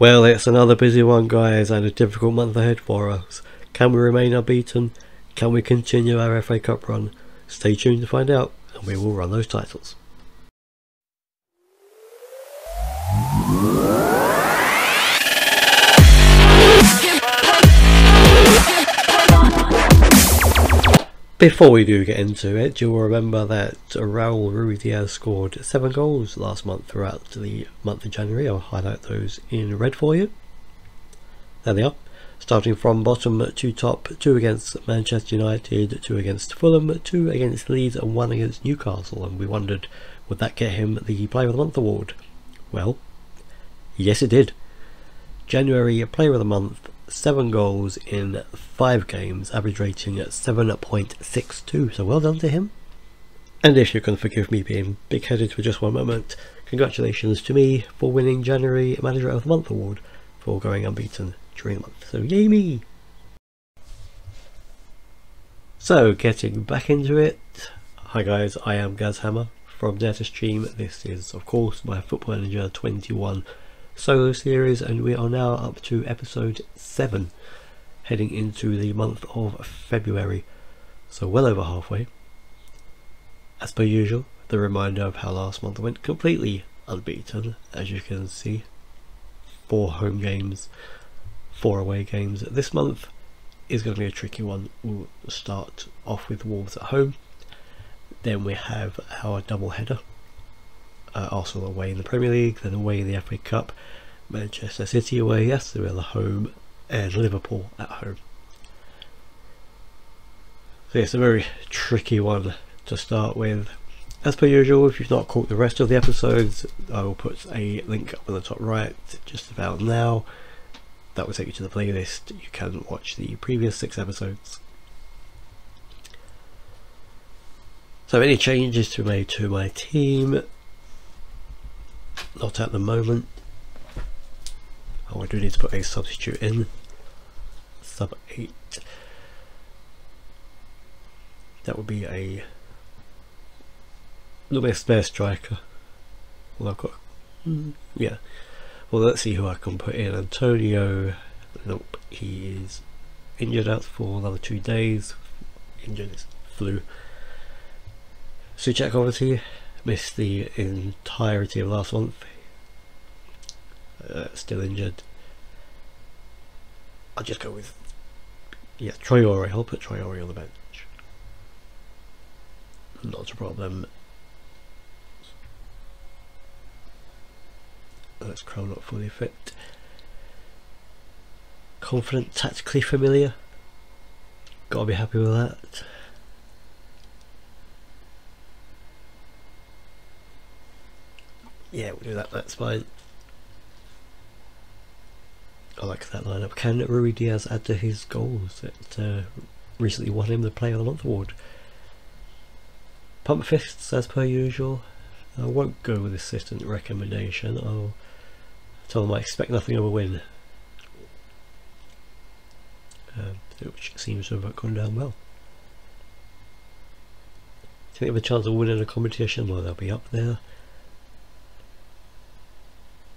Well, it's another busy one, guys, and a difficult month ahead for us. Can we remain unbeaten? Can we continue our FA Cup run? Stay tuned to find out, and we will run those titles. Before we do get into it, you'll remember that Ruiz scored 7 goals last month throughout the month of January. I'll highlight those in red for you. There they are. Starting from bottom to top, 2 against Manchester United, 2 against Fulham, 2 against Leeds and 1 against Newcastle. And we wondered, would that get him the Player of the Month award? Well, yes it did. January Player of the Month, 7 goals in 5 games, average rating at 7.62, so well done to him. And if you can forgive me being big-headed for just one moment, congratulations to me for winning January Manager of the Month award for going unbeaten during the month, so yay me! So getting back into it, hi guys, I am Gazhammer from Dare to Stream. This is of course my Football Manager 21 solo series, and we are now up to episode 7, heading into the month of February, so well over halfway. As per usual, the reminder of how last month went completely unbeaten. As you can see, 4 home games, 4 away games. This month is going to be a tricky one. We'll start off with Wolves at home, then we have our double header, Arsenal away in the Premier League, then away in the FA Cup, Manchester City away, Aston Villa home, and Liverpool at home. So it's a very tricky one to start with. As per usual, if you've not caught the rest of the episodes, I will put a link up on the top right just about now. That will take you to the playlist. You can watch the previous 6 episodes. So any changes to be made to my team? Not at the moment. Oh, I do need to put a substitute in. Sub 8. That would be a little bit of spare striker. Well, I've got yeah. Well, let's see who I can put in. Antonio. Nope, he is injured out for another 2 days. Injured is flu. Suchek obviously missed the entirety of last month. Still injured. I'll just go with Traore. I'll put Traore on the bench. Not a problem. That's Crow not fully fit. Confident, tactically familiar. Gotta be happy with that. Yeah, we'll do that, that's fine. I like that lineup. Can Ruiz add to his goals that recently won him the Player of the Month award? Pump fists as per usual. I won't go with assistant recommendation. I'll tell them I expect nothing of a win, which seems to have gone down well. Do you think they have a chance of winning a competition? Well, they'll be up there.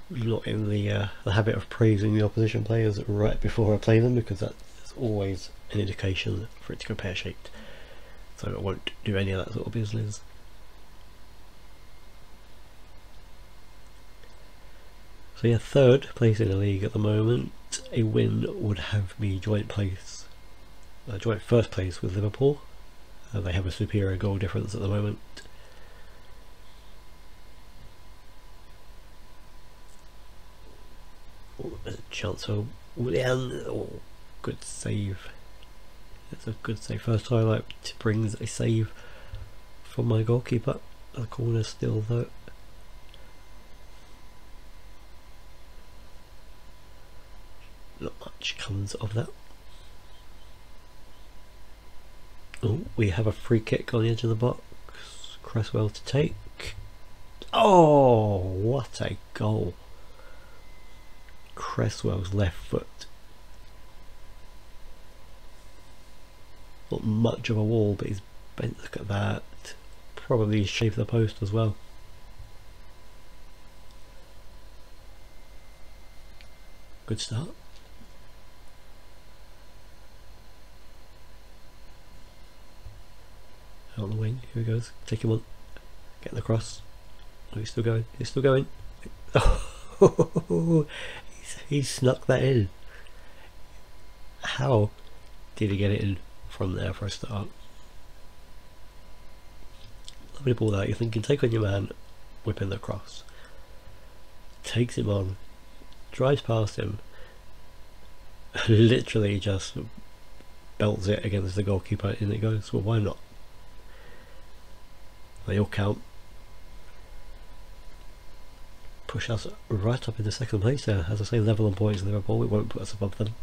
I'm not in the habit of praising the opposition players right before I play them, because that's always an indication for it to go pear-shaped. So I won't do any of that sort of business. So yeah, 3rd place in the league at the moment. A win would have me joint 1st place with Liverpool. They have a superior goal difference at the moment. Oh, there's a chance for Willian. Oh, good save. That's a good save. First highlight brings a save from my goalkeeper. The corner still though. Not much comes of that. Oh, we have a free kick on the edge of the box. Cresswell to take. Oh, what a goal. Cresswell's left foot. Not much of a wall, but he's bent. Look at that. Probably shaved the post as well. Good start. Out on the wing, here he goes. Take him on. Getting across. Oh, he's still going. He's still going. Oh, he snuck that in. How did he get it in from there for a start? Lovely ball out. You're thinking, take on your man, whip in the cross. Takes him on. Drives past him. Literally just belts it against the goalkeeper and it goes. Well, why not? They all count. Push us right up into second place there. As I say, level on points in Liverpool. It won't put us above them.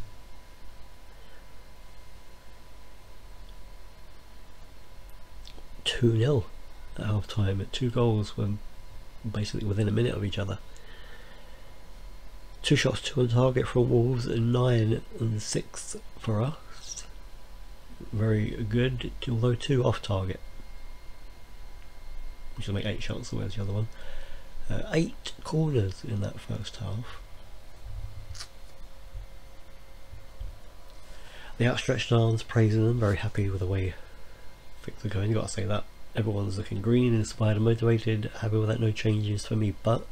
Two 2-0 at half time. At 2 goals were basically within a minute of each other. 2 shots, 2 on target for Wolves, and 9 and 6 for us. Very good, although 2 off target. Which will make 8 shots, so where's the other one? 8 corners in that first half. The outstretched arms, praising them, very happy with the way things are going. You've got to say that. Everyone's looking green, inspired and motivated, happy with that, no changes for me, but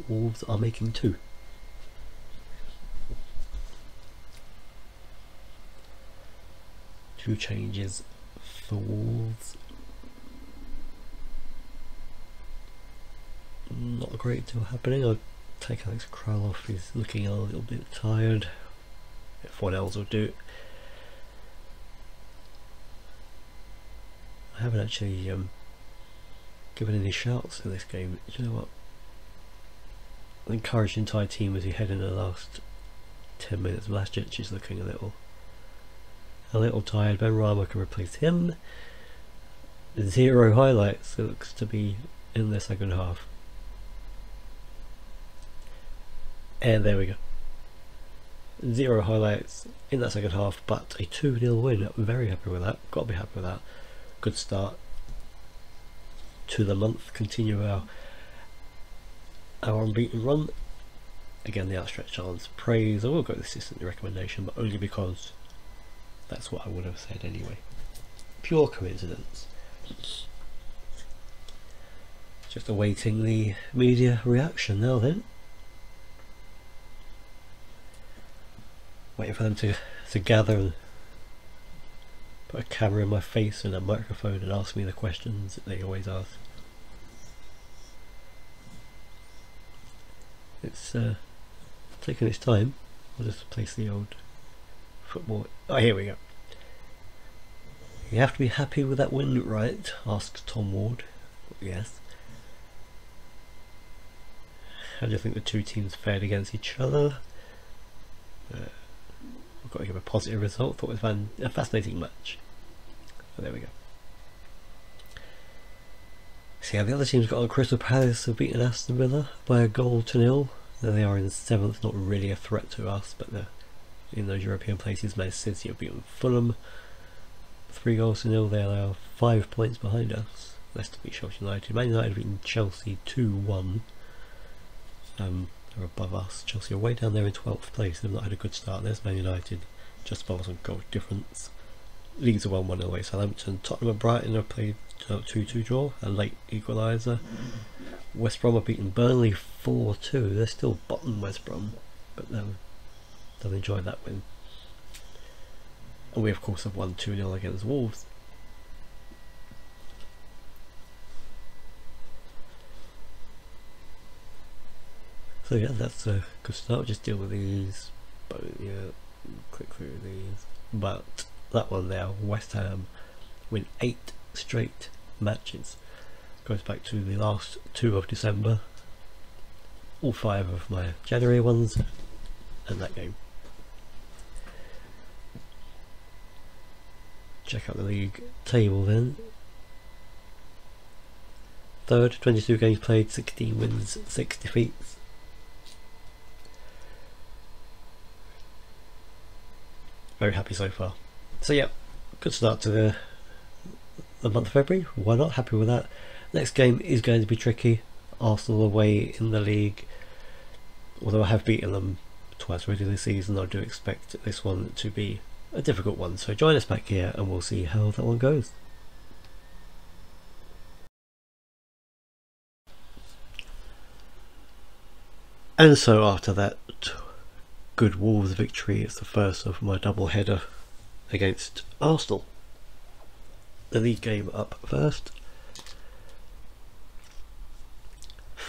Wolves are making 2. Two changes for Wolves. Not a great deal happening. I'll take Alex Krall off, he's looking a little bit tired. If one else will do. I haven't actually given any shouts in this game. Do you know what? I encouraged the entire team as he head in the last 10 minutes. Vlasic is looking a little tired. Ben Rama can replace him. 0 highlights. It looks to be in the second half. And there we go. 0 highlights in that second half, but a 2-0 win. I'm very happy with that. Got to be happy with that. Good start to the month. Continue our unbeaten run. Again, the outstretched arms praise. I will go with assistant recommendation, but only because that's what I would have said anyway. Pure coincidence. Just awaiting the media reaction now then. Waiting for them to gather and put a camera in my face and a microphone and ask me the questions that they always ask. It's taking its time. I'll just place the old football. Oh, here we go. You have to be happy with that win, right? Asked Tom Ward. Yes. How do you think the two teams fared against each other? I've got to give a positive result. Thought it was a fascinating match. So there we go. See how the other teams got on. Crystal Palace have beaten Aston Villa by 1-0. They are in 7th, not really a threat to us, but they're in those European places. Man City have beaten Fulham 3-0. They are 5 points behind us. Leicester beat Sheffield United. Man United have beaten Chelsea 2-1. They're above us. Chelsea are way down there in 12th place. They've not had a good start. There's Man United just above us on goal difference. Leeds are 1-1 away. Southampton, Tottenham and Brighton have played 2-2 draw, a late equaliser. West Brom have beaten Burnley 4-2. They're still bottom, West Brom, but they'll enjoy that win. And we of course have won 2-0 against Wolves. So yeah, that's a good start. Just deal with these, but yeah, click through these. But that one there, West Ham win 8 straight matches. Goes back to the last 2 of December. All 5 of my January ones, and that game. Check out the league table then. 3rd, 22 games played, 16 wins, 6 defeats. Very happy so far. So yeah, good start to the month of February. Why not? Happy with that. Next game is going to be tricky. Arsenal away in the league. Although I have beaten them twice already this season. I do expect this one to be a difficult one, so join us back here and we'll see how that one goes. And so after that good Wolves victory, it's the first of my double header against Arsenal. The league game up first.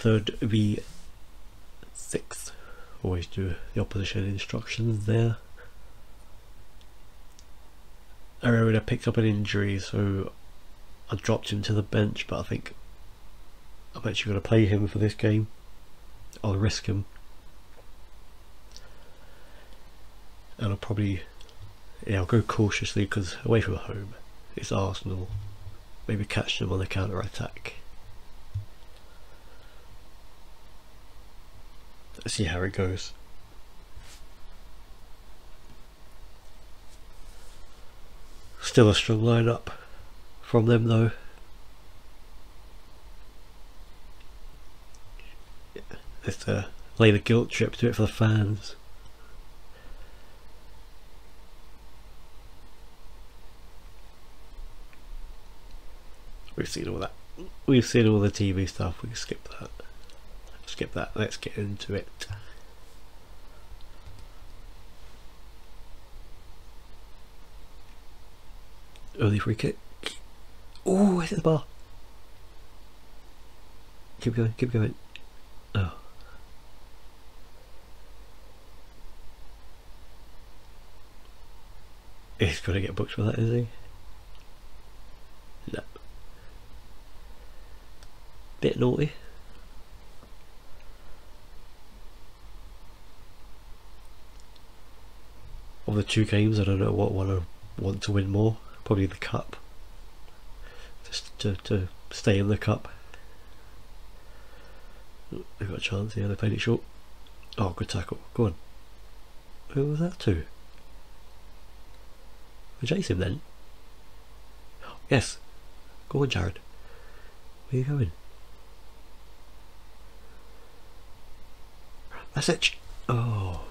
3rd v 6th. Always do the opposition instructions there. Arena picked up an injury, so I dropped him to the bench, but I think I'm actually going to play him for this game. I'll risk him. And I'll probably, I'll go cautiously because away from home it's Arsenal. Maybe catch them on the counter attack. Let's see how it goes. Still a strong lineup from them though. Let's lay the guilt trip, do it for the fans. We've seen all that. We've seen all the TV stuff. We can skip that. Skip that. Let's get into it. Early free kick. Oh, hit the bar. Keep going. Keep going. Oh. He's going to get booked for that, is he? No. Bit naughty. Of the 2 games, I don't know what one I want to win more. Probably the cup. Just to stay in the cup. They've got a chance here, they played it short. Oh, good tackle. Go on. Who was that to? We chase him then. Yes. Go on, Jared. Where are you going? Message. Oh.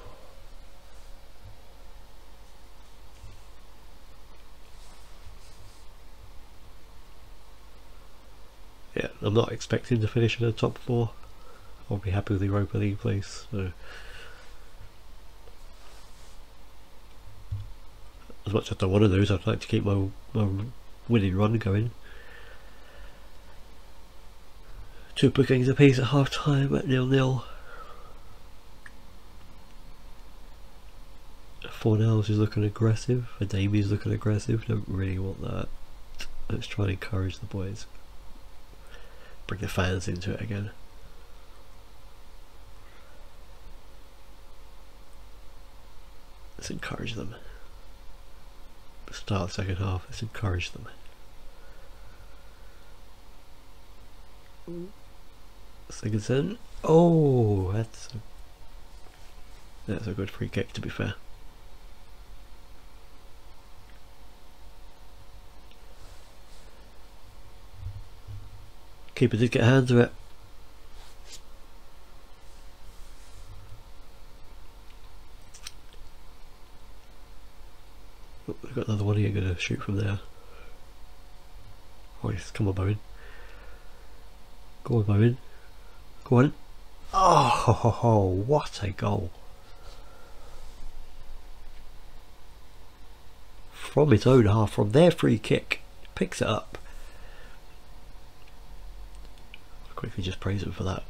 Yeah, I'm not expecting to finish in the top 4. I'll be happy with the Europa League place. So, as much as I don't want to lose, I'd like to keep my winning run going. 2 bookings apiece at half time at 0-0. 4-0 is looking aggressive. Adami's looking aggressive. Don't really want that. Let's try and encourage the boys. Bring the fans into it again. Let's encourage them. Start the second half. Let's encourage them. Sigurdsson. Oh, that's a good free kick, to be fair. Keeper did get a hand to it. Oh, we've got another one here going to shoot from there. Oh yes, come on Bowen. Go on Bowen. Go on. Oh, what a goal. From its own half, from their free kick. Picks it up. Quickly just praise him for that.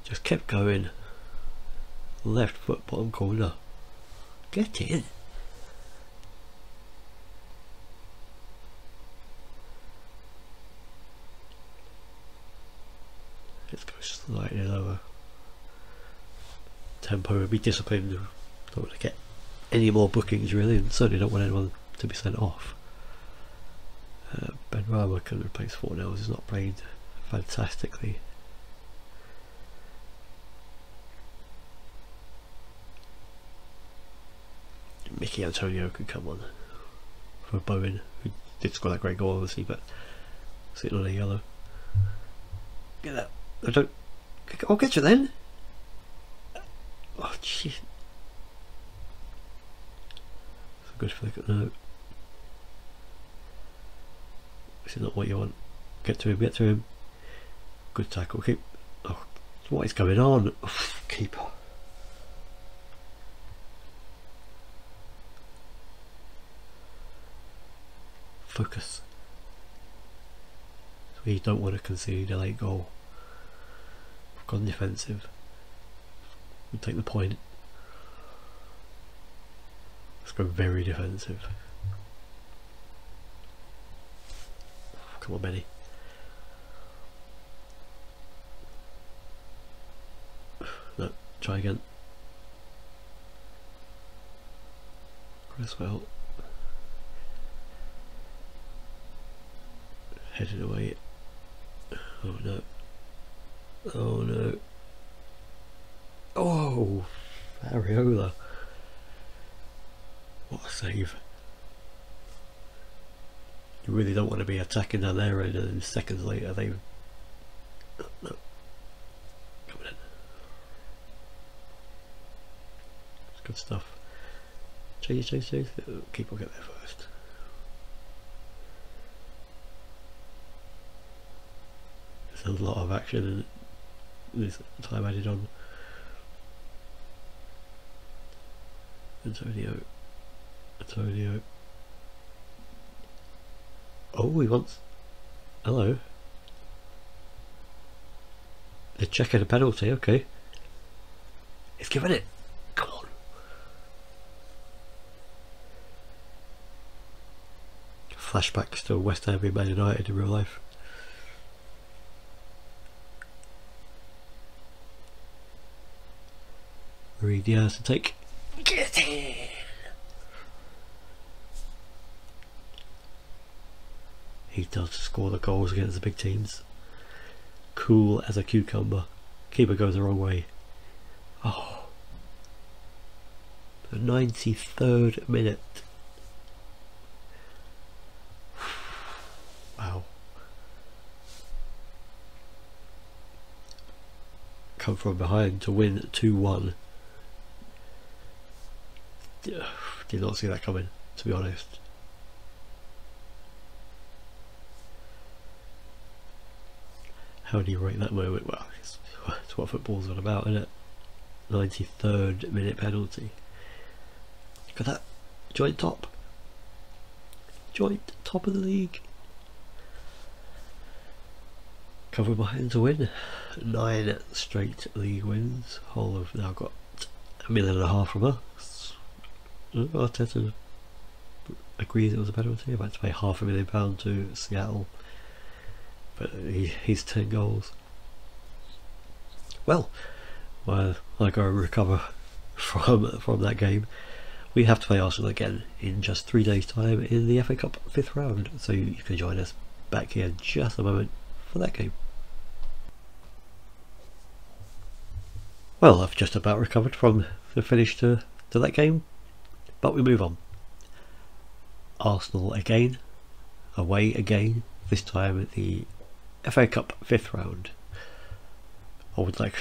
Just kept going. Left foot bottom corner. Get in. Let's go slightly lower. Tempo would be disciplined. Don't want to get any more bookings really, and certainly don't want anyone to be sent off. Ben Rama can replace 4-0. He's not played fantastically. Mickey Antonio could come on for Bowen, who did score that great goal obviously, but sitting on a yellow. Get that. I don't. I'll get you then. Oh, Jeez. Good flick. No. This is not what you want. Get to him, get to him. Good tackle. Keep. Oh, what is going on? Keeper. Focus. We don't want to concede a late goal. We've gone defensive. We'll take the point. Let's go very defensive. Come on, Benny. No, try again. Press well. Headed away. Oh no. Oh no. Oh, Areola. What a save. You really don't want to be attacking down there and then seconds later they... Oh, no. Coming in. It's good stuff. Chase. Keep on get there first. There's a lot of action and this time added on. Antonio. Oh, he wants... Hello. They're checking a penalty, okay. He's given it. Come on. Flashbacks to West Ham being Man United in real life. Reed Diaz to take. Get in! He does score the goals against the big teams. Cool as a cucumber. Keeper goes the wrong way. Oh. The 93rd minute. Wow. Come from behind to win 2-1. Did not see that coming, to be honest. How do you rate that moment? Well, it's what football's all about, isn't it? 93rd minute penalty. Look at that. Joint top of the league. Covered behind to win. 9 straight league wins. Hull have now got $1.5 million from us. Arteta agrees it was a penalty. I've had to pay £500,000 to Seattle, but he's 10 goals. Well, while I go recover from that game, we have to play Arsenal again in just 3 days' time in the FA Cup 5th round, so you can join us back here in just a moment for that game. Well, I've just about recovered from the finish to that game, but we move on. Arsenal again, away again, this time at the FA Cup 5th round. I would like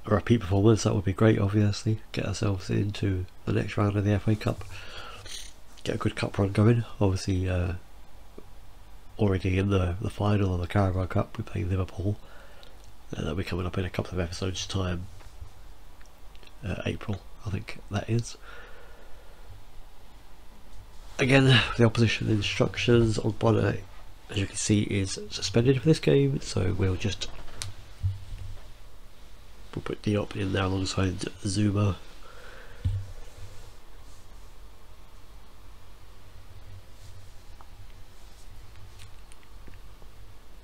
a repeat performance, that would be great, obviously. Get ourselves into the next round of the FA Cup. Get a good cup run going. Obviously, already in the final of the Carabao Cup, we play Liverpool. That'll be coming up in a couple of episodes' time. April, I think that is. Again, the opposition instructions on Bonnet, as you can see, is suspended for this game, so we'll put Diop in there alongside Zuma.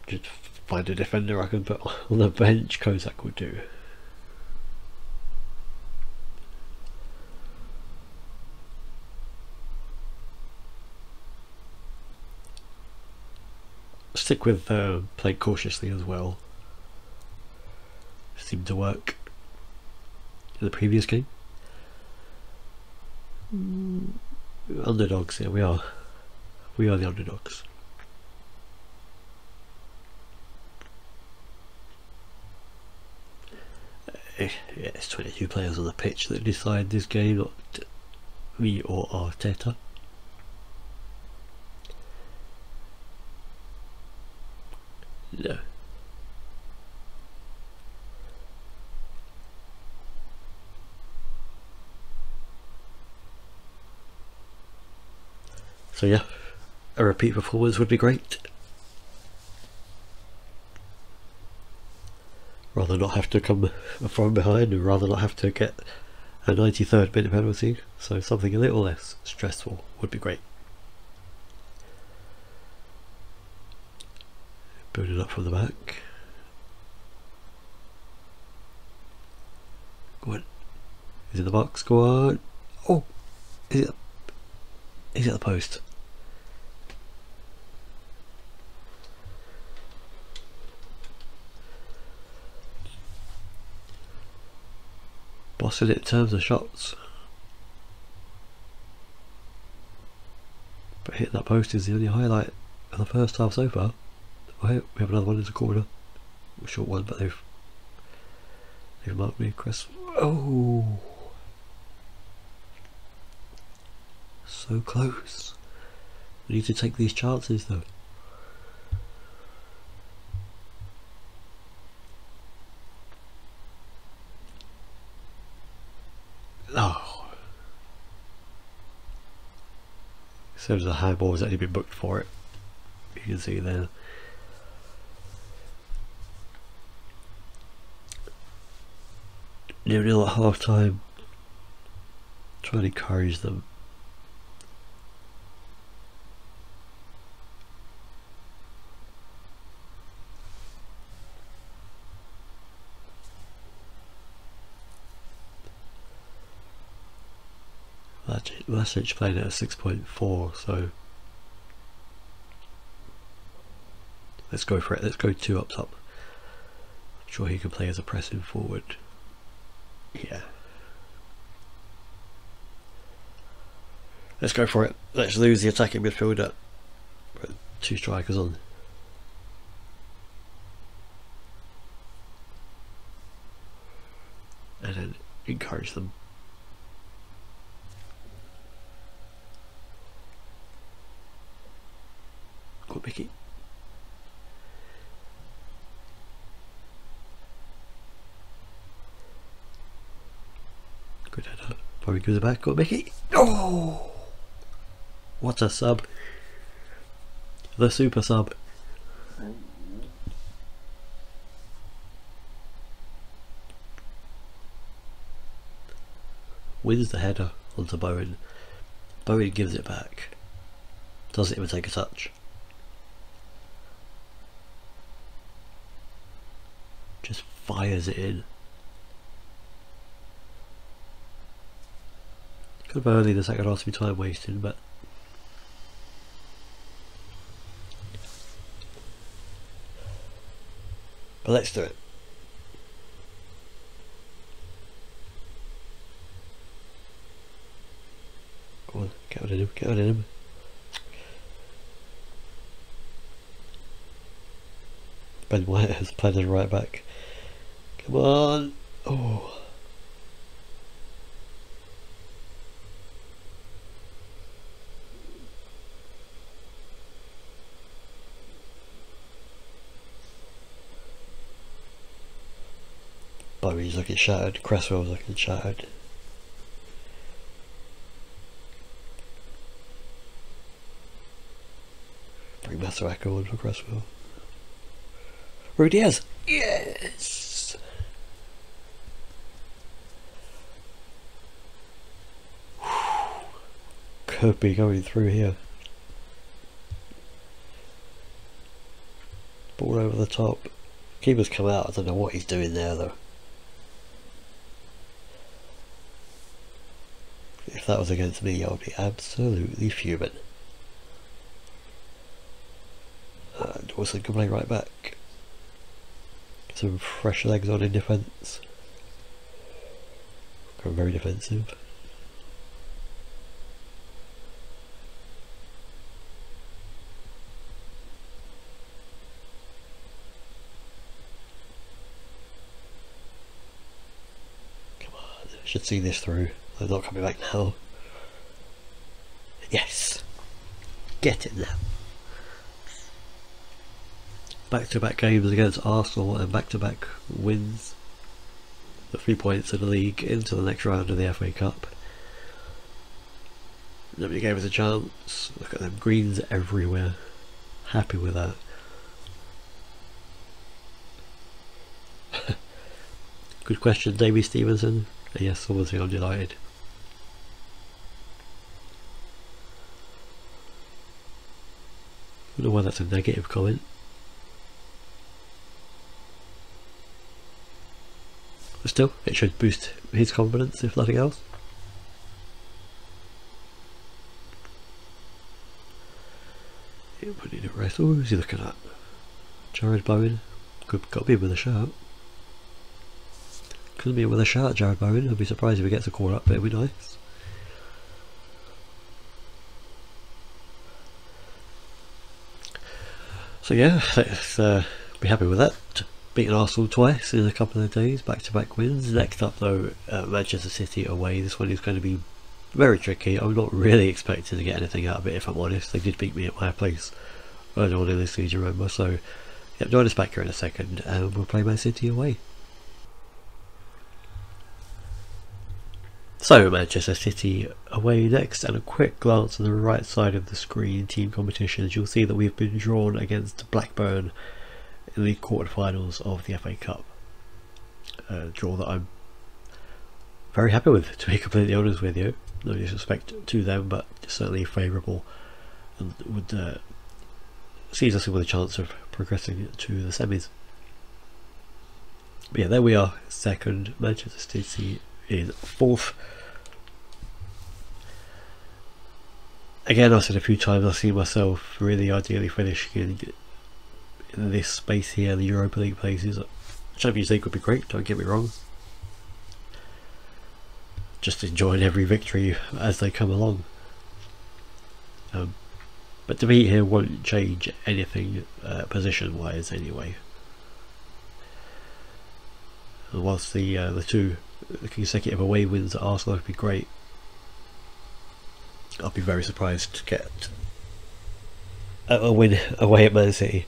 Just find a defender I can put on the bench. Kozak would do. Stick with playing cautiously as well. Seemed to work in the previous game. Underdogs, yeah, we are the underdogs. Yeah, it's 22 players on the pitch that decide this game, not me or Arteta. No. So yeah, a repeat performance would be great. Rather not have to come from behind, and rather not have to get a 93rd minute penalty, so something a little less stressful would be great. Building up from the back. Go on. Is it the box? Go on. Oh! Is it the post? Bossing it in terms of shots. But hitting that post is the only highlight of the first half so far. Oh, we have another one in the corner. A short one, but they've marked me across. Oh! So close. We need to take these chances though. Oh. As soon as the handball has actually been booked for it, you can see there. Nearly at half time. Trying to encourage them. Message playing at a 6.4, so let's go for it. Let's go 2 up top. I'm sure he can play as a pressing forward. Yeah. Let's go for it. Let's lose the attacking midfielder. Put 2 strikers on. And then encourage them. Good Mickey. Good header. Probably gives it back. Good Mickey. Oh! What a sub. The super sub. Wins the header onto Bowen. Bowen gives it back. Doesn't even take a touch. Just fires it in. Could have only the second half to be time wasting, but let's do it. Go on, get on in him, get on in him. Ben White has played as right back. Come on! Oh. Bowie's looking shattered, Cresswell's looking shattered. Bring Masuaku on for Cresswell. Rudy Diaz! Yes! Could be going through here. Ball over the top. Keeper's come out, I don't know what he's doing there though. If that was against me, I would be absolutely fuming. Dawson can play right back. Some fresh legs on in defence. Going very defensive. should see this through. They're not coming back now. Yes! Get it now! Back-to-back games against Arsenal and back-to-back wins. The 3 points in the league into the next round of the FA Cup. Nobody gave us a chance. Look at them, greens everywhere. Happy with that. Good question, Davey Stevenson. Yes, obviously I'm delighted. I don't know why that's a negative comment. But still, it should boost his confidence if nothing else. Put it at rest. Oh, who's he looking at? Jared Bowen. Got to be with a shirt. Could be with a shirt, Jared Bowen. I'd be surprised if he gets a call up, but it'd be nice. So yeah, let's be happy with that. Beating Arsenal twice in a couple of days, back-to-back wins. Next up though, Manchester City away. This one is going to be very tricky. I'm not really expecting to get anything out of it, if I'm honest. They did beat me at my place earlier on in this season, remember. So yep, join us back here in a second and we'll play Man City away. So Manchester City away next, and a quick glance on the right side of the screen, team competitions. You'll see that we've been drawn against Blackburn in the quarterfinals of the FA Cup. A draw that I'm very happy with, to be completely honest with you. No disrespect to them, but certainly favourable, and would sees us with a chance of progressing to the semis. But yeah, there we are, second. Manchester City is fourth. Again, I've said a few times, I see myself really ideally finishing in this space here, the Europa League places. Champions League would be great, don't get me wrong. Just enjoying every victory as they come along. But to be here won't change anything position wise anyway. And whilst the two consecutive away wins at Arsenal would be great, I'll be very surprised to get a win away at Man City.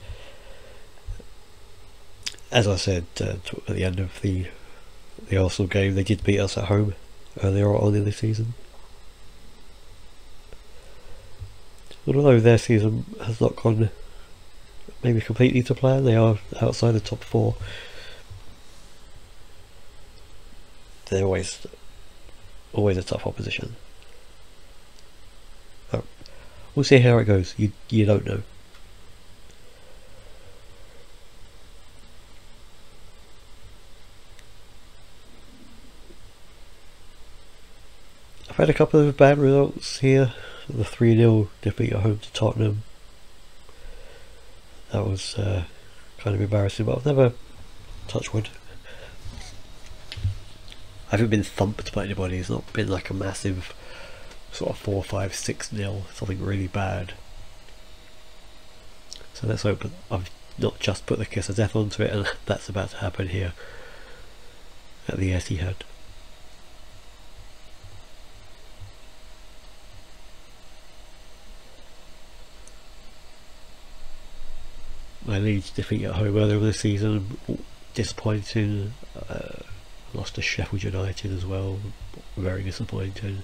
As I said at the end of the Arsenal game, they did beat us at home earlier on in the season. Although their season has not gone maybe completely to plan, they are outside the top four. They're always a tough opposition. Oh, we'll see how it goes. You don't know. I've had a couple of bad results here. The 3-0 defeat at home to Tottenham. That was kind of embarrassing, but I've never, touch wood, I haven't been thumped by anybody. It's not been like a massive sort of 4-5-6-0, something really bad. So let's hope I've not just put the kiss of death onto it, and that's about to happen here at the Etihad. My Leeds defeat at home earlier this season, disappointing. Lost to Sheffield United as well, very disappointing.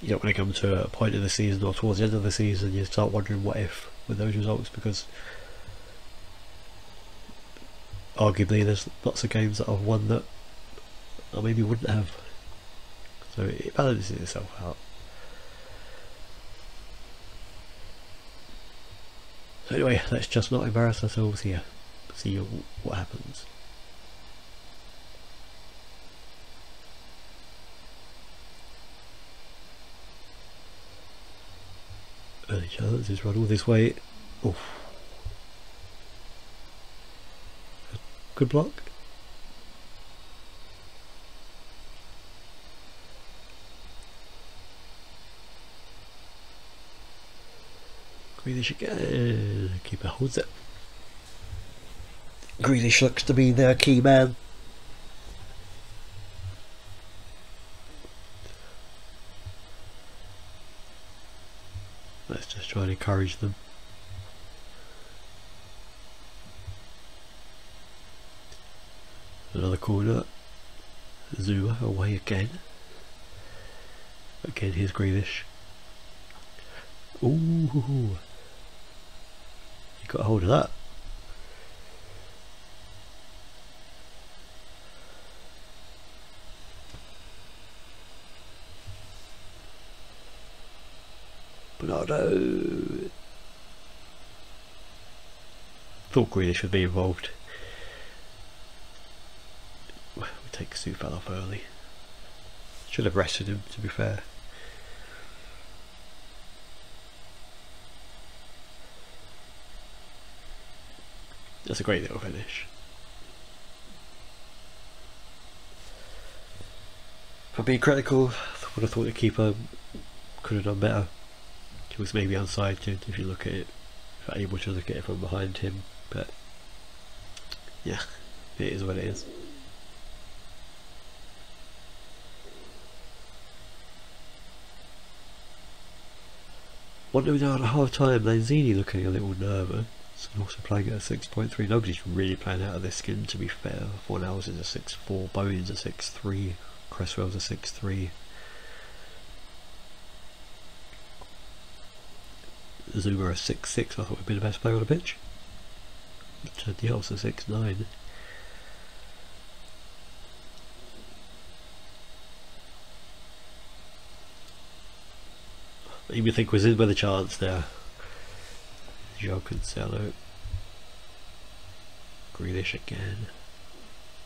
You don't want to come to a point of the season or towards the end of the season you start wondering what if with those results, because arguably there's lots of games that I've won that I maybe wouldn't have. So it balances itself out. So anyway, let's just not embarrass ourselves here. See what happens. Early chances, run all this way. Oof. Good block. Grealish again. Keeper holds it. Grealish looks to be their key man. Let's just try and encourage them. Another corner. Zuma away again. Again, here's Grealish. Ooh, you got a hold of that. Bernardo. Thought Grealish would be involved. We take Sufal off early. Should have rested him, to be fair. That's a great little finish. For being critical, I would have thought the keeper could have done better. He was maybe unsighted if you look at it, if you're able to look at it from behind him, but yeah, it is what it is. What do we know at half time? Lanzini looking a little nervous and also playing at a 6.3. Nobody's really playing out of their skin, to be fair. Fornals is a 6.4, Bowen's a 6.3, Cresswell's a 6.3. Zuma a 6.6, I thought would be the best player on the pitch. Dial's a 6.9. You think was in with a chance there. Joe Cancelo. Grealish again.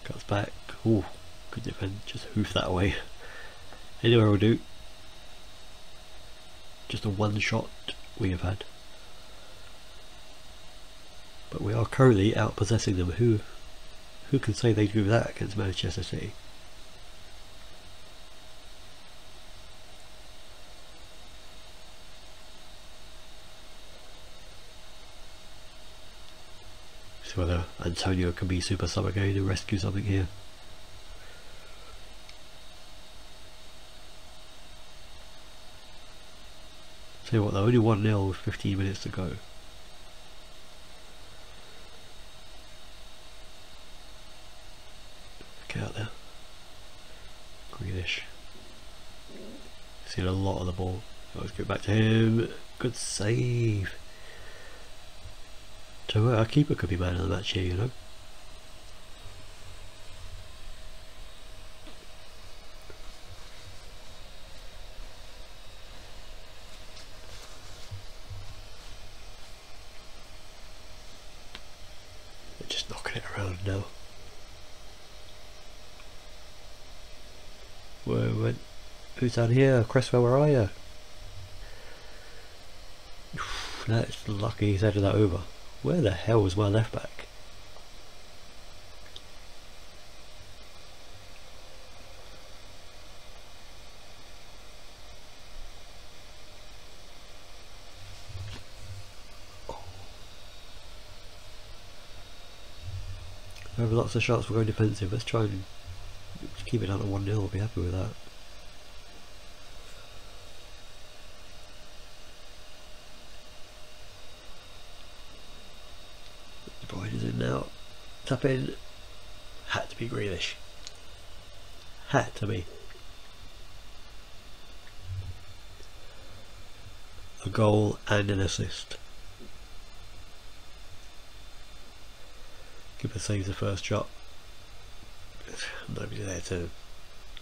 Cuts back. Ooh, good defend. Just hoof that away. Anywhere will do. Just a one shot we have had. But we are currently out possessing them. Who can say they do that against Manchester City? See whether Antonio can be super sub again and rescue something here. Tell you what, they're only 1-0 with 15 minutes to go. Get out there. Grealish. Seen a lot of the ball. Let's get back to him. Good save. So our keeper could be man of the match here, you know. They're just knocking it around now. Whoa, who's down here? Cresswell, where are you? That's lucky he's headed that over. Where the hell was my left back? We have lots of shots, we're going defensive. Let's try and keep it down at 1-0, I'll be happy with that. Is in now. Tap in. Had to be Grealish. Had to be. A goal and an assist. Keeper saves the first shot. Nobody there to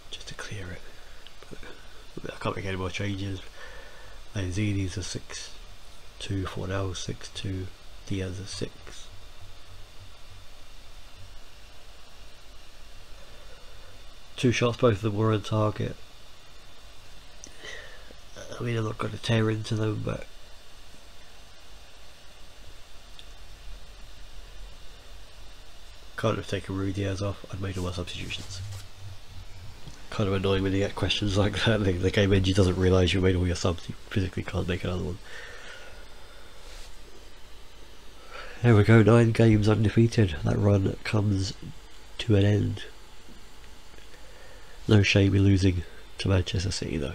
just to clear it. But I can't make any more changes. Lanzini's a 6-2, Fornal 6-2, Diaz a 6. Two shots, both of them were on target. I mean, I'm not going to tear into them, but can't have taken Rudiaz off. I'd made all my substitutions. Kind of annoying when you get questions like that. The game engine doesn't realise you made all your subs. You physically can't make another one. There we go, 9 games undefeated. That run comes to an end. No shame in losing to Manchester City though.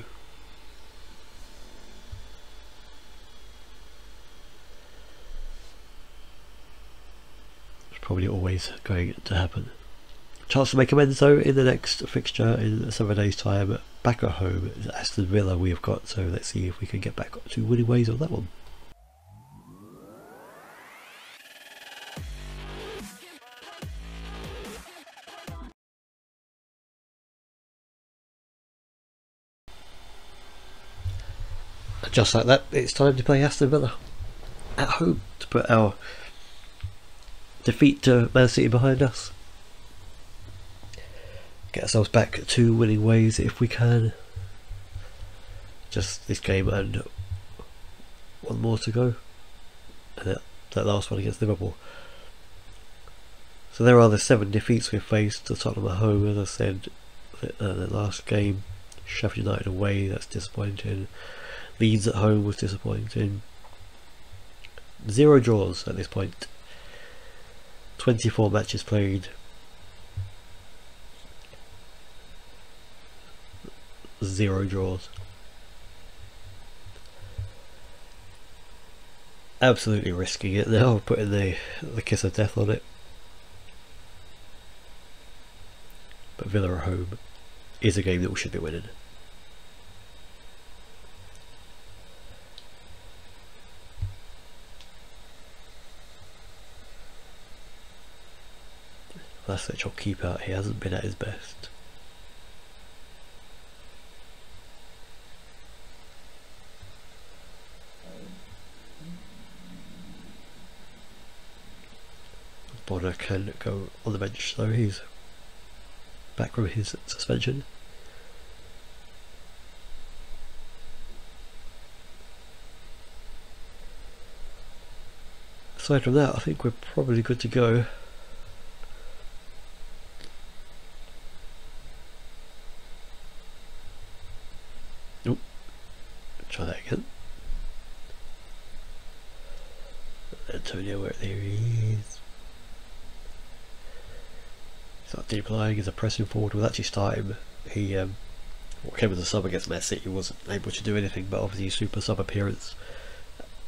It's probably always going to happen. Chance to make amends though in the next fixture in 7 days time. Back at home, it's Aston Villa we have got, so let's see if we can get back to winning ways on that one. Just like that, it's time to play Aston Villa at home to put our defeat to Man City behind us. Get ourselves back to winning ways if we can. Just this game and one more to go, and that last one against Liverpool. So there are the 7 defeats we've faced. To Tottenham at home, as I said, the last game. Sheffield United away, that's disappointing. Leeds at home was disappointing. 0 draws at this point. 24 matches played. 0 draws. Absolutely risking it now, putting the kiss of death on it. But Villa at home is a game that we should be winning. That's such a keep out, he hasn't been at his best. Bonner can go on the bench though, he's back from his suspension. Aside from that, I think we're probably good to go. Nope. Try that again. Antonio, where there he is. He's not deep lying, he's a pressing forward. We'll actually start him. He came with a sub against Man City, wasn't able to do anything, but obviously super sub appearance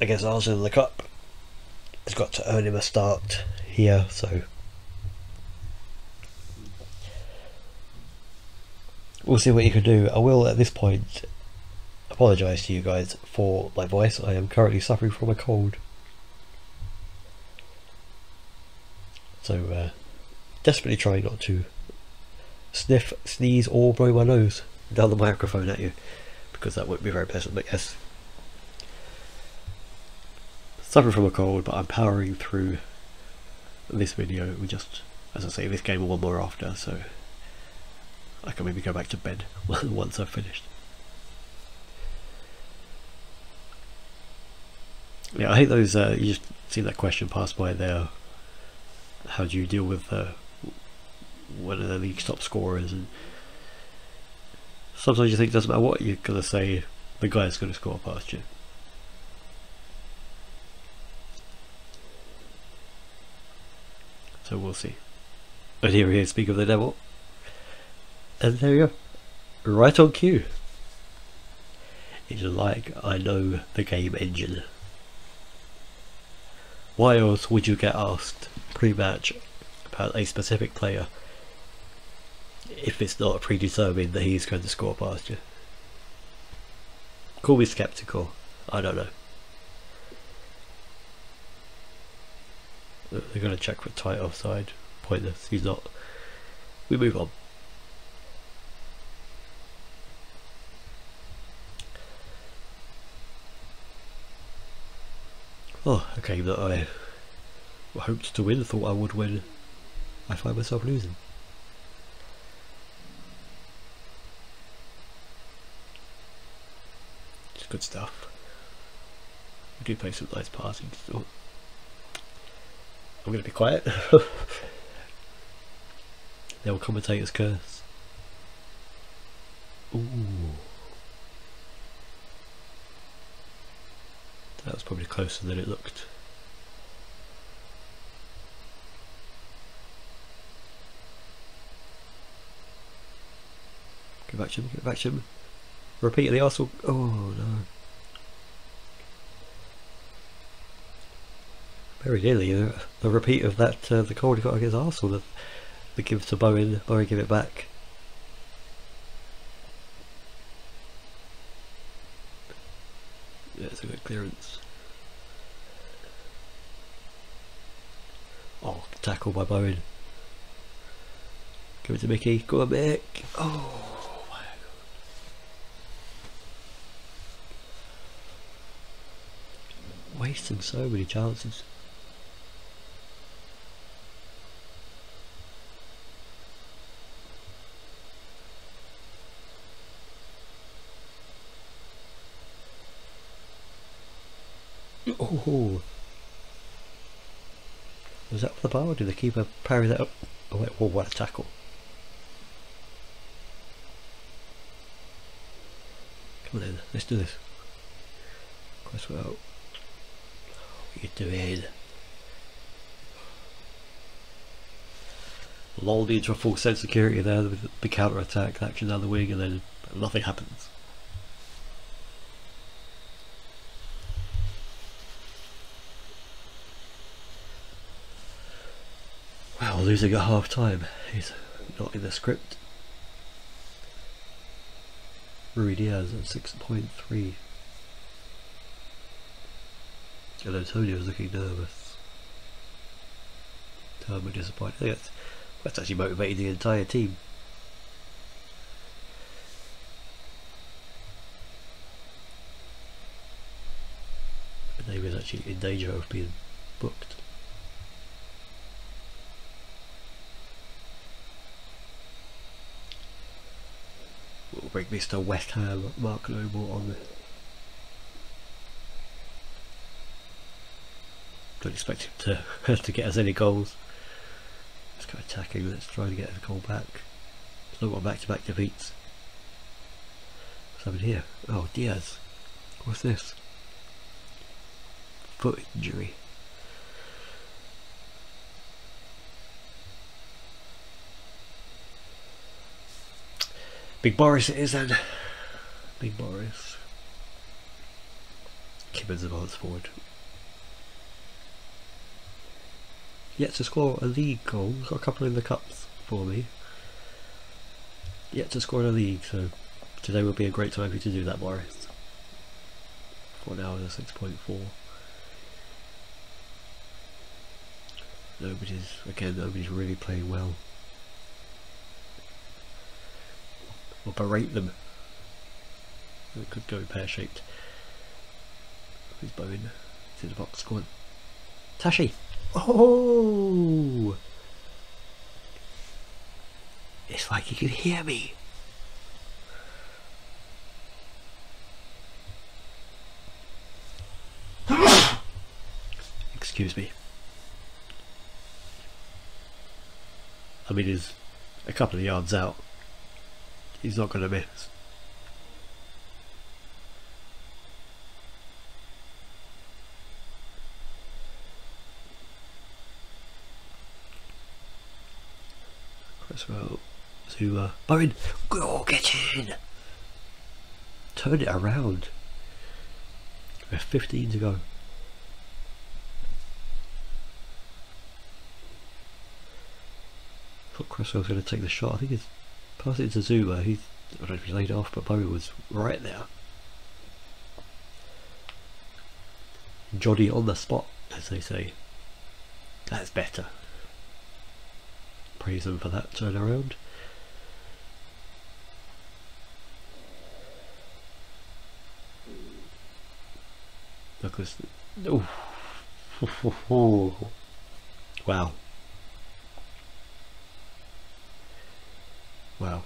against Arsenal in the Cup has got to earn him a start here, so we'll see what you can do. I will at this point apologise to you guys for my voice. I am currently suffering from a cold, so desperately trying not to sniff, sneeze or blow my nose down the microphone at you, because that wouldn't be very pleasant. But yes, suffering from a cold, but I'm powering through this video. We just, as I say, this game and one more after, so I can maybe go back to bed once I've finished. Yeah, I hate those, you just see that question pass by there. How do you deal with one of the league's top scorers? And sometimes you think it doesn't matter what you're going to say, the guy's going to score past you. So we'll see. And here he is, speak of the devil. And there you go. Right on cue. It's like I know the game engine. Why else would you get asked pre-match about a specific player if it's not predetermined that he's going to score past you? Call me skeptical, I don't know. They're going to check for tight offside. Pointless, he's not. We move on. Oh, a game that I hoped to win, thought I would win. I find myself losing. It's good stuff. We do play some nice passing still. I'm going to be quiet. The old commentator's curse. Ooh. That was probably closer than it looked. Get back to him, get back to him. Repeat the Arsenal. Oh no. Very nearly the repeat of that, the goal he got against Arsenal. The give to Bowen, Bowen give it back. Yeah, it's a good clearance. Oh, tackle by Bowen. Give it to Mickey. Go on, Mick. Oh my god. Wasting so many chances. Oh, was that for the bar or did the keeper parry that up? Oh wait, whoa, what a tackle. Come on then, let's do this. Cresswell. What are you doing? Lulled into a full sense of security there with the counter attack action down the wing and then nothing happens. Well, losing at half time is not in the script. Rui Diaz at 6.3. And Antonio's looking nervous. Turbo disappointed. I think that's actually motivating the entire team. The name is actually in danger of being booked. We'll bring Mr. West Ham, Mark Noble on there. Don't expect him to get us any goals. Let's go attacking, let's try to get a goal back. It's not got back-to-back defeats. What's happened here? Oh, Diaz. What's this? Foot injury. Big Boris it is then. Big Boris. Kimmins advance forward. Yet to score a league goal. Got a couple in the cups for me. Yet to score in a league, so today would be a great time for you to do that, Boris. For now, is a 6.4. Nobody's really playing well. Or berate them. It could go pear-shaped. Who's Bowen? It's in the box. Go on. Tashi! Oh! It's like he can hear me. Excuse me. I mean, he's a couple of yards out. He's not going to miss. Cresswell to Bowen. Go get in. Turn it around. We have 15 to go. I thought Cresswell was going to take the shot. I think he's passed it to Zuma. I don't know if he laid off, but Bowen was right there. Joddy on the spot, as they say. That's better. Praise them for that turnaround. Douglas. Oh. Wow. Wow.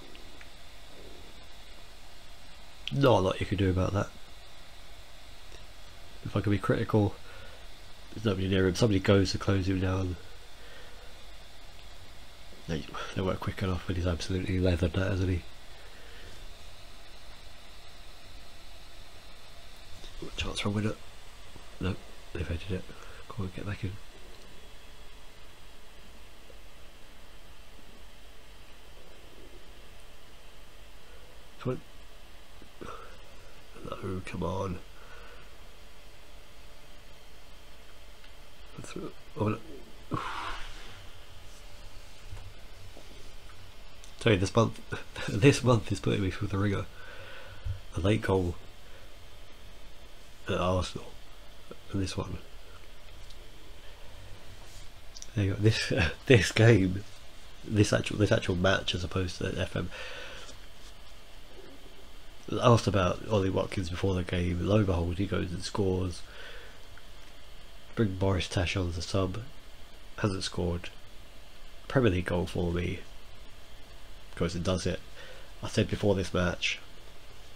Not a lot you can do about that. If I can be critical, there's nobody near him. Somebody goes to close him down. They weren't quick enough, but he's absolutely leathered that, hasn't he? Chance for a winner. No, they've headed it. Go on, get back in. Come on. No, come on. Oh, no. Tell you, this month is putting me through the ringer. A late goal at Arsenal, and this one. There you go. This game, this actual match, as opposed to FM. I asked about Ollie Watkins before the game. Lo and behold, he goes and scores. Bring Boris Tash on as a sub. Hasn't scored. Premier League goal for me. Goes and does it. I said before this match,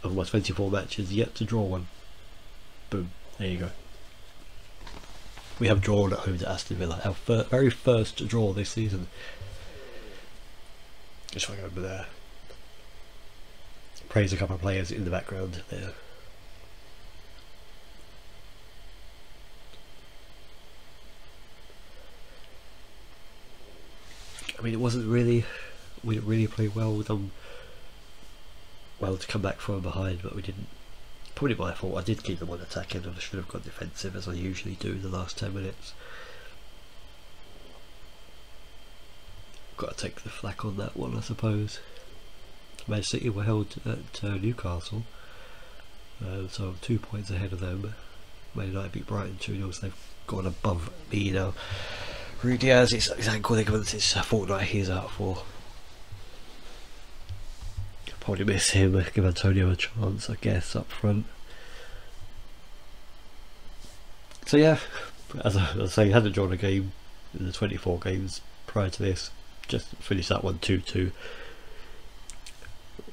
of my 24 matches, yet to draw one. Boom. There you go. We have drawn at home to Aston Villa. Our very first draw this season. Just want to go over there. Praise a couple of players in the background there. I mean, it wasn't really. We didn't really play well. We've done well to come back from behind, but we didn't. Probably my fault. I did keep them on attacking, and I should have gone defensive as I usually do in the last 10 minutes. Got to take the flak on that one, I suppose. Man City were held at Newcastle, so I'm 2 points ahead of them. Man United beat Brighton 2-0, so they've gone above me now. Rudy Diaz, his ankle ligaments, it's a fortnight he's out for. Probably miss him, give Antonio a chance, I guess, up front. So yeah, as I was saying, hadn't drawn a game in the 24 games prior to this. Just finished that one 2-2.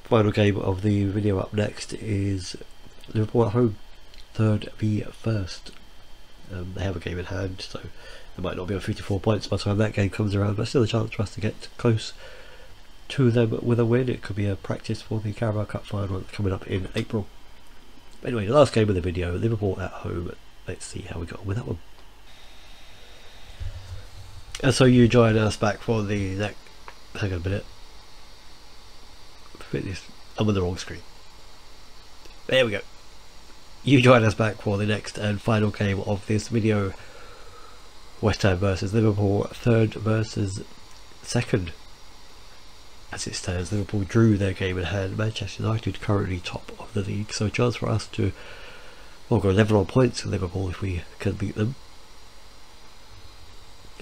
Final game of the video up next is Liverpool at home, 3rd v 1st. They have a game in hand, so they might not be on 54 points by the time that game comes around, but still a chance for us to get close to them with a win. It could be a practice for the Carabao Cup final coming up in April. Anyway, the last game of the video, Liverpool at home. Let's see how we got on with that one. And so you join us back for the next. Hang on a minute. I'm on the wrong screen. There we go. You join us back for the next and final game of this video. West Ham versus Liverpool, 3rd versus 2nd. As it stands, Liverpool drew their game in hand. Manchester United currently top of the league, so a chance for us to go level on points with Liverpool if we can beat them.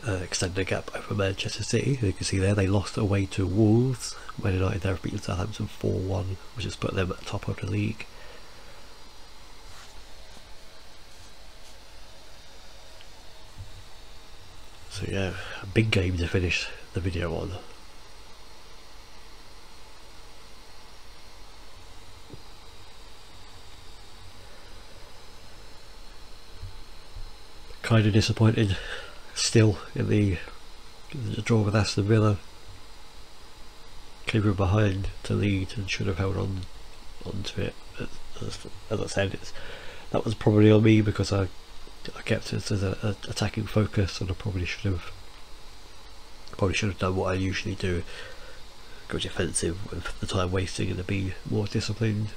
Extend the gap over Manchester City. You can see there they lost away to Wolves. Man United there have beaten Southampton 4-1, which has put them at the top of the league. So yeah, a big game to finish the video on. Kind of disappointed still in the draw with Aston Villa. Came from behind to lead and should have held onto it. As I said, that was probably on me because I kept it as an attacking focus, and I probably should have done what I usually do, go defensive with the time wasting and to be more disciplined,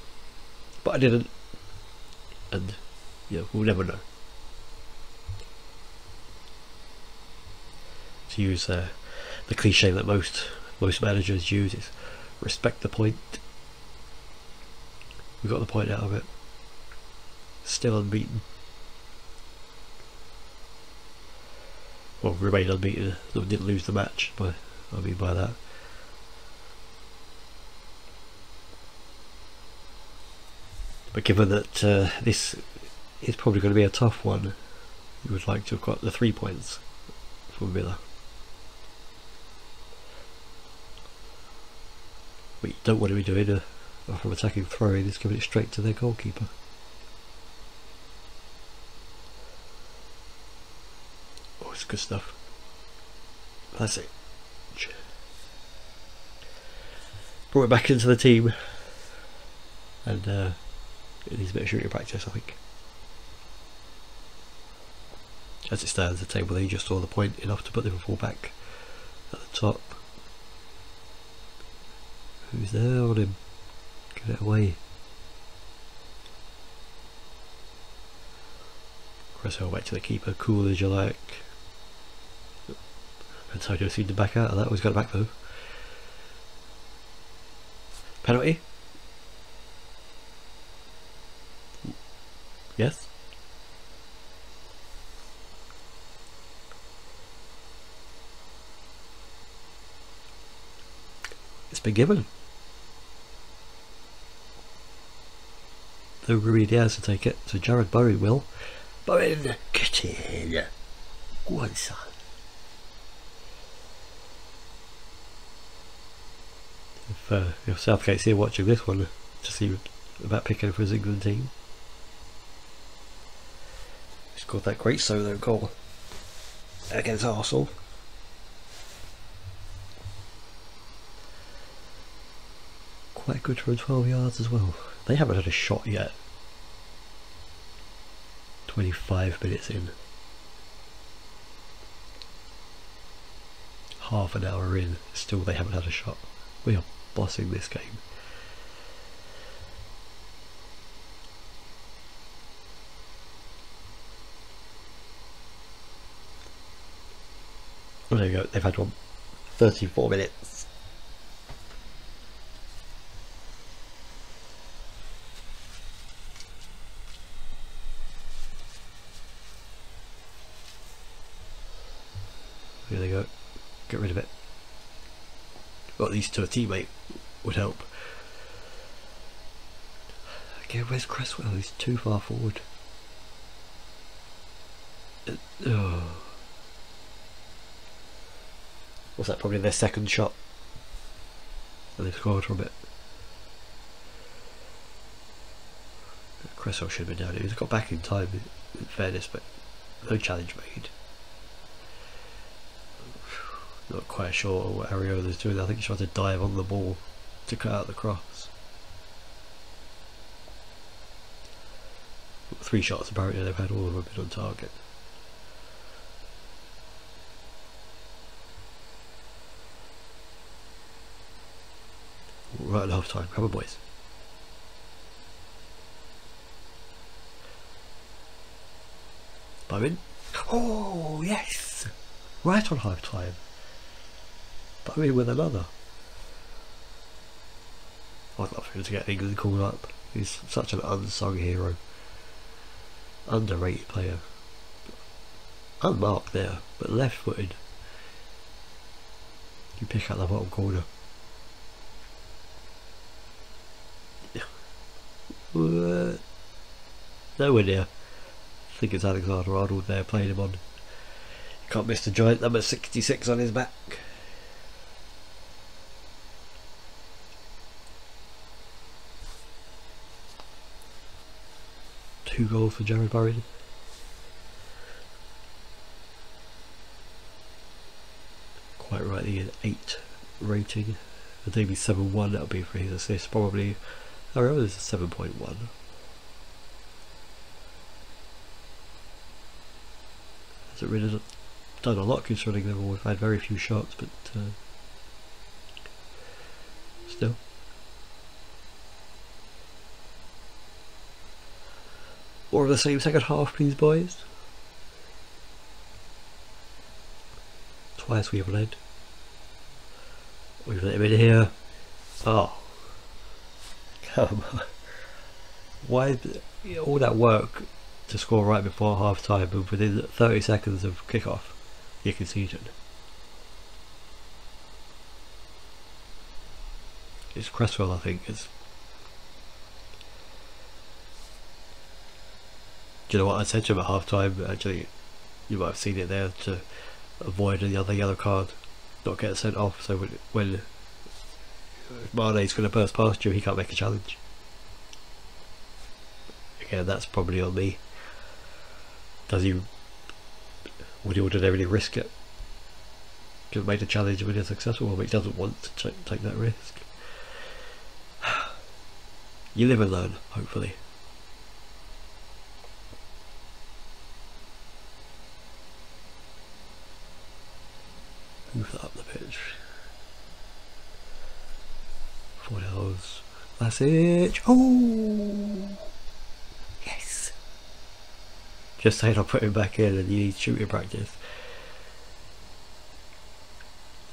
but I didn't, and we'll never know. To use the cliche that most managers use, is respect the point. We got the point out of it. Still unbeaten. Well, remain unbeaten. We didn't lose the match. I mean by that. But given that this is probably going to be a tough one, you would like to have got the 3 points from Villa. What you don't want to be doing from attacking throwing is giving it straight to their goalkeeper. Oh, it's good stuff. That's it. Brought it back into the team, and it needs a bit of shooting practice, I think. As it stands, the table they just saw the point enough to put Liverpool back at the top. Who's there on him? Get it away. Cresswell back to the keeper, cool as you like. Antonio seemed to back out of that. He's got it back though. Penalty? Yes? It's been given. Though Rui Diaz to take it, so Jared Bowen will. Bowen, get in. Go on, son. If Southgate's here watching this one to see about picking for his England team. He scored that great solo goal against Arsenal. Quite good from 12 yards as well. They haven't had a shot yet. 25 minutes in. Half an hour in, still they haven't had a shot. We are bossing this game. Oh, there you go, they've had one. 34 minutes. Here they go. Get rid of it. Or at least to a teammate would help. Okay, where's Cresswell? He's too far forward. Oh. What's that? Probably their second shot. And they've scored from it. Cresswell should have been down. He's got back in time, in fairness, but no challenge made. Not quite sure what Ariola's doing. I think he's trying to dive on the ball to cut out the cross. 3 shots apparently, they've had all of them been on target. Right at half time, come on boys. Bowen. Oh yes! Right on half time. Bowen with another. I'd love him to get England called up. He's such an unsung hero. Underrated player. Unmarked there, but left footed. You pick out the bottom corner. Nowhere near. I think it's Alexander Arnold there playing him on. You can't miss the giant number 66 on his back. Two goals for Jared Bowen. Quite rightly an 8 rating. And maybe 7.1 that would be for his assist. Probably, I remember it's a 7.1. Hasn't really done a lot concerning them. We've had very few shots, but still. More of the same second half, please, boys. Twice we've led. We've let him in here. Oh, come on! Why all that work to score right before half time, and within 30 seconds of kickoff, you conceded? It's Cresswell, I think. It's. Do you know what I said to him at half time? Actually, you might have seen it there, to avoid the other yellow card, not get sent off. So when Mane's going to burst past you, he can't make a challenge. Again, that's probably on me. Would he ordinarily risk it? Could have made a challenge when he's successful, but he doesn't want to take that risk. You live and learn, hopefully. Move that up the pitch. 4 hours. That's it. Oh, yes. Just saying I'll put him back in and you need shooting practice.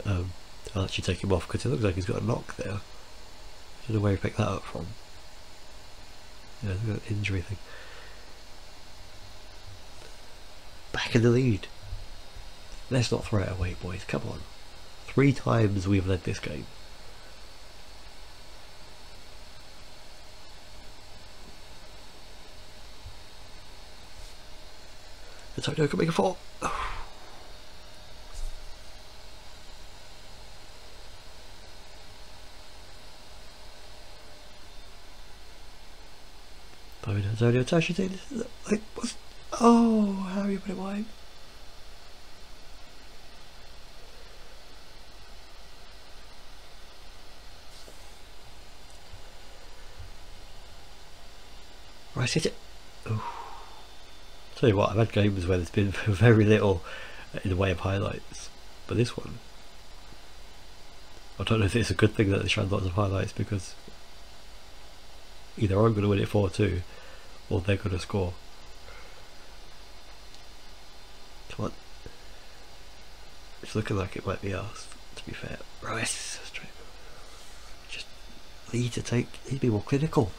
I'll actually take him off because it looks like he's got a knock there. I don't know where he picked that up from. Yeah, he's got an injury thing. Back in the lead. Let's not throw it away, boys. Come on. 3 times we've led this game. Antonio can make a 4. Antonio touches it. Like, what's... Oh, how you put it wide? Right, hit it. Oh. Tell you what, I've had games where there's been very little in the way of highlights, but this one, I don't know if it's a good thing that they showed lots of highlights, because either I'm going to win it 4-2 or they're going to score. Come on. It's looking like it might be us, to be fair. Right, just need to be more clinical.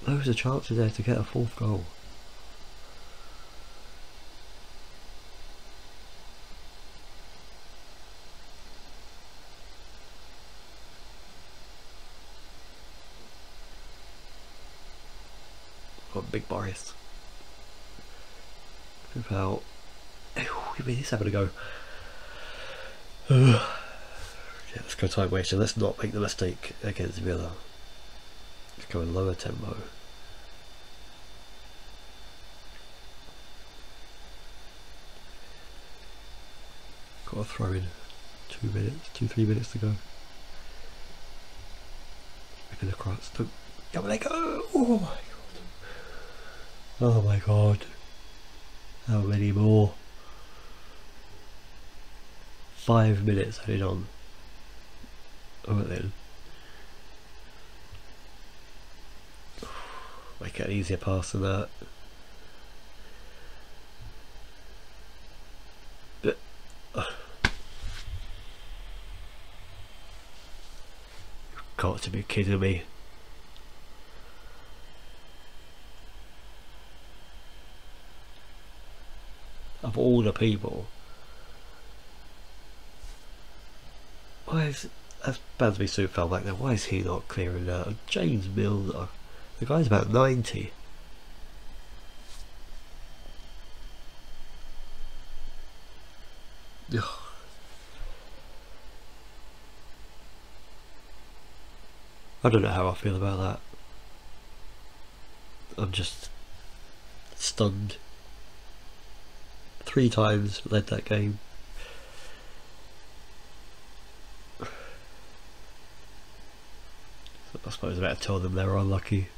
Loads of chances there to get a 4th goal. Got Big Boris. About. Give me this having a go. Yeah, let's go time wasting. Let's not make the mistake against Villa. Let's go in lower tempo. Got a throw in. 2-3 minutes to go. Making the cross. Come on, they go! Oh my god. Oh my god. How many more? 5 minutes added on. Oh, then. Make it an easier pass than that. But you've got to be kidding me. Of all the people, why is that's Bansby Soup fell back there? Why is he not clearing that? James Milner, the guy's about 90. Ugh. I don't know how I feel about that. I'm just stunned. 3 times led that game. I suppose I better tell them they were unlucky,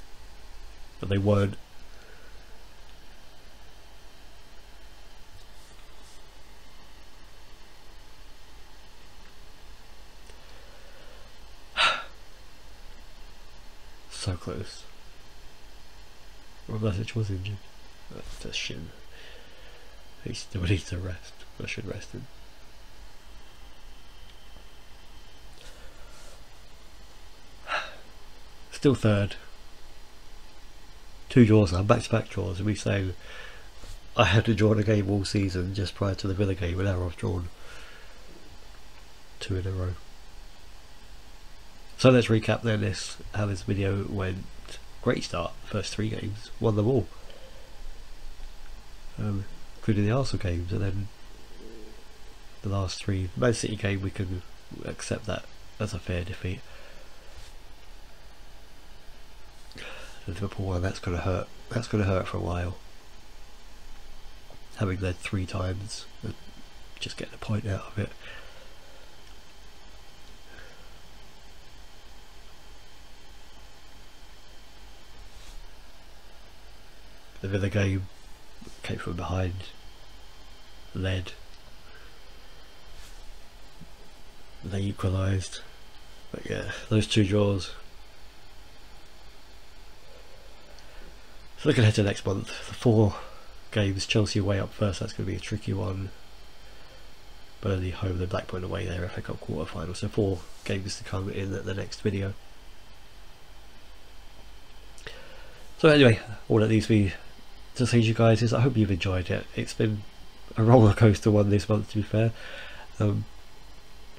but they weren't. So close. Message was injured. That's a shin. He still needs to rest. I should rest him. Still third. 2 draws now, back-to-back draws. And we saying I had to draw a game all season just prior to the Villa game, and now I've drawn 2 in a row. So let's recap then how this video went. Great start, first 3 games, won them all, including the Arsenal games, and then the last 3 Man City game we can accept that as a fair defeat. The Liverpool one, that's going to hurt. That's going to hurt for a while. Having led 3 times and just getting a point out of it. The Villa game came from behind, led, they equalised. But yeah, those 2 draws So looking ahead to next month, the 4 games, Chelsea away up first, that's going to be a tricky one. Birdy home, then Blackburn away there, FA Cup quarter final. So 4 games to come in the next video. So anyway, all that leaves me to say to you guys is I hope you've enjoyed it. It's been a roller coaster one this month, to be fair. But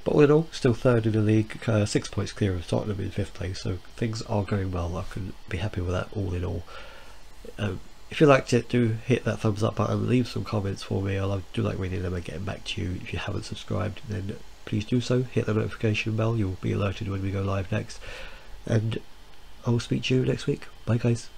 all in all, still 3rd in the league, 6 points clear of Tottenham in 5th place, so things are going well. I can be happy with that all in all. If you liked it, do hit that thumbs up button, leave some comments for me. I do like reading them and getting back to you. If you haven't subscribed, then please do so. Hit the notification bell, you'll be alerted when we go live next. And I will speak to you next week. Bye guys.